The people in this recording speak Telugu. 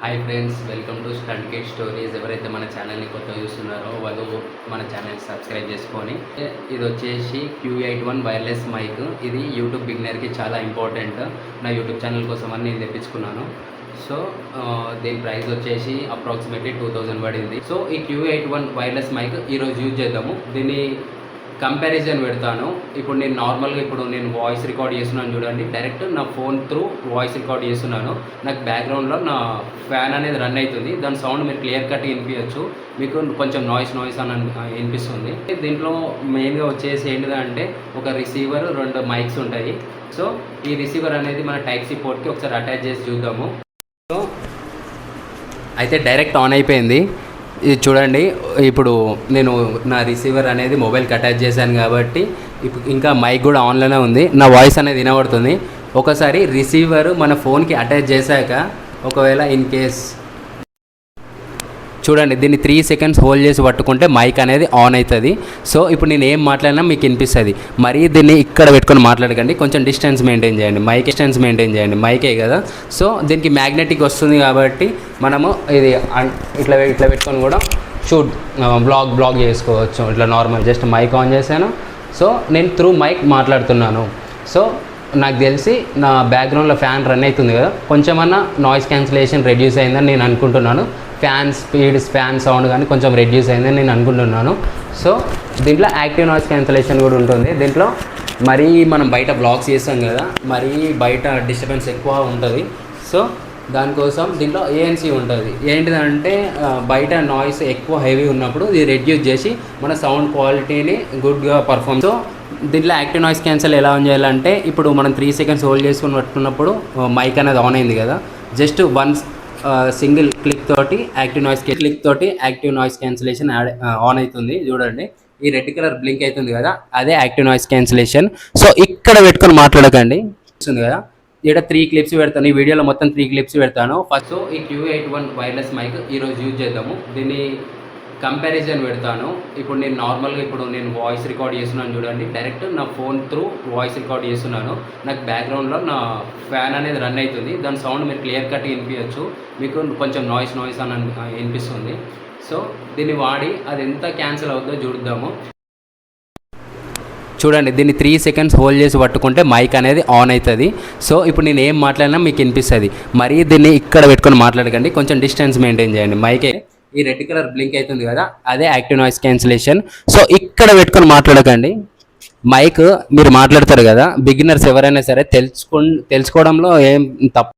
Hi friends, welcome to stunt kid stories. ఎవరైతే మన ఛానల్ని కొత్తగా చూస్తున్నారో వాళ్ళు మన ఛానల్ సబ్స్క్రైబ్ చేసుకొని, ఇది వచ్చేసి Q81 వైర్లెస్ మైక్. ఇది యూట్యూబ్ బిగినర్కి చాలా ఇంపార్టెంట్. నా యూట్యూబ్ ఛానల్ కోసం అని నేను తెప్పించుకున్నాను. సో దీని ప్రైస్ వచ్చేసి అప్రాక్సిమేట్లీ 2000 పడింది. సో ఈ Q81 వైర్లెస్ మైక్ ఈరోజు యూజ్ చేద్దాము. దీన్ని కంపారిజన్ పెడతాను. ఇప్పుడు నేను నార్మల్గా నేను వాయిస్ రికార్డ్ చేస్తున్నాను చూడండి. డైరెక్ట్ నా ఫోన్ త్రూ వాయిస్ రికార్డ్ చేస్తున్నాను. నాకు బ్యాక్గ్రౌండ్లో నా ఫ్యాన్ అనేది రన్ అవుతుంది. దాని సౌండ్ మీరు క్లియర్ కట్ వినిపించచ్చు. మీకు కొంచెం నాయిస్ అని వినిపిస్తుంది. దీంట్లో మెయిన్గా వచ్చేసి ఏంటిదంటే ఒక రిసీవర్, 2 మైక్స్ ఉంటాయి. సో ఈ రిసీవర్ అనేది మన టైప్ సి పోర్ట్కి ఒకసారి అటాచ్ చేసి చూద్దాము. సో అయితే డైరెక్ట్ ఆన్ అయిపోయింది. ఇది చూడండి, ఇప్పుడు నేను నా రిసీవర్ అనేది మొబైల్కి అటాచ్ చేశాను కాబట్టి ఇప్పుడు ఇంకా మైక్ కూడా ఆన్లోనే ఉంది. నా వాయిస్ అనేది వినబడుతుంది. ఒకసారి రిసీవర్ మన ఫోన్కి అటాచ్ చేశాక ఒకవేళ ఇన్ కేస్ చూడండి, దీన్ని 3 సెకండ్స్ హోల్డ్ చేసి పట్టుకుంటే మైక్ అనేది ఆన్ అవుతుంది. సో ఇప్పుడు నేను ఏం మాట్లాడినా మీకు వినిపిస్తుంది. మరి దీన్ని ఇక్కడ పెట్టుకొని మాట్లాడకండి, కొంచెం డిస్టెన్స్ మెయింటైన్ చేయండి. మైకే కదా. సో దీనికి మ్యాగ్నెటిక్ వస్తుంది కాబట్టి మనము ఇది ఇట్లా పెట్టుకొని కూడా బ్లాగ్ చేసుకోవచ్చు. ఇట్లా నార్మల్ జస్ట్ మైక్ ఆన్ చేశాను. సో నేను త్రూ మైక్ మాట్లాడుతున్నాను. సో నాకు తెలిసి నా బ్యాక్గ్రౌండ్లో ఫ్యాన్ రన్ అవుతుంది కదా, కొంచెమన్నా నాయిస్ క్యాన్సిలేషన్ రెడ్యూస్ అయిందని నేను అనుకుంటున్నాను. ఫ్యాన్ స్పీడ్, ఫ్యాన్ సౌండ్ కానీ కొంచెం రెడ్యూస్ అయిందని నేను అనుకుంటున్నాను. సో దీంట్లో యాక్టివ్ నాయిస్ క్యాన్సిలేషన్ కూడా ఉంటుంది. దీంట్లో మరీ మనం బయట బ్లాగ్స్ చేస్తాం కదా, మరీ బయట డిస్టర్బెన్స్ ఎక్కువ ఉంటుంది. సో దానికోసం దీంట్లో ANC ఉంటుంది. ఏంటిదంటే బయట నాయిస్ ఎక్కువ హెవీ ఉన్నప్పుడు ఇది రెడ్యూస్ చేసి మన సౌండ్ క్వాలిటీని గుడ్గా పర్ఫామ్. సో దీంట్లో యాక్టివ్ నాయిస్ క్యాన్సిల్ ఎలా ఆన్ చేయాలంటే, ఇప్పుడు మనం 3 సెకండ్స్ హోల్డ్ చేసుకుని పట్టుకున్నప్పుడు మైక్ అనేది ఆన్ అయింది కదా, జస్ట్ సింగిల్ క్లిక్ తోటి యాక్టివ్ నాయిస్ క్యాన్సిలేషన్ ఆన్ అవుతుంది. చూడండి, ఈ రెడ్ కలర్ బ్లింక్ అవుతుంది కదా, అదే యాక్టివ్ నాయిస్ క్యాన్సిలేషన్. సో ఇక్కడ పెట్టుకొని మాట్లాడకండి, వస్తుంది కదా. ఇక్కడ 3 క్లిప్స్ పెడతాను. ఈ వీడియోలో మొత్తం 3 క్లిప్స్ పెడతాను. ఫస్ట్ ఈ Q81 వైర్లెస్ మైక్ ఈరోజు యూజ్ చేద్దాము. దీన్ని కంపారిజన్ పెడతాను. ఇప్పుడు నేను నార్మల్గా నేను వాయిస్ రికార్డ్ చేస్తున్నాను చూడండి. డైరెక్ట్ నా ఫోన్ త్రూ వాయిస్ రికార్డ్ చేస్తున్నాను. నాకు బ్యాక్గ్రౌండ్లో నా ఫ్యాన్ అనేది రన్ అవుతుంది. దాని సౌండ్ మీరు క్లియర్ కట్ వినిపించచ్చు. మీకు కొంచెం నాయిస్ అని వినిపిస్తుంది. సో దీన్ని వాడి అది ఎంత క్యాన్సిల్ అవుతుందో చూద్దాము. చూడండి, దీన్ని 3 సెకండ్స్ హోల్డ్ చేసి పట్టుకుంటే మైక్ అనేది ఆన్ అవుతుంది. సో ఇప్పుడు నేను ఏం మాట్లాడినా మీకు వినిపిస్తుంది. మరీ దీన్ని ఇక్కడ పెట్టుకొని మాట్లాడకండి, కొంచెం డిస్టెన్స్ మెయింటైన్ చేయండి. మైకే ఈ రెడ్ కలర్ బ్లింక్ అవుతుంది కదా, అదే యాక్టివ్ నాయిస్ క్యాన్సిలేషన్. సో ఇక్కడ పెట్టుకొని మాట్లాడకండి. మైక్ మీరు మాట్లాడతారు కదా, బిగినర్స్ ఎవరైనా సరే తెలుసుకోవడంలో ఏం తప్పు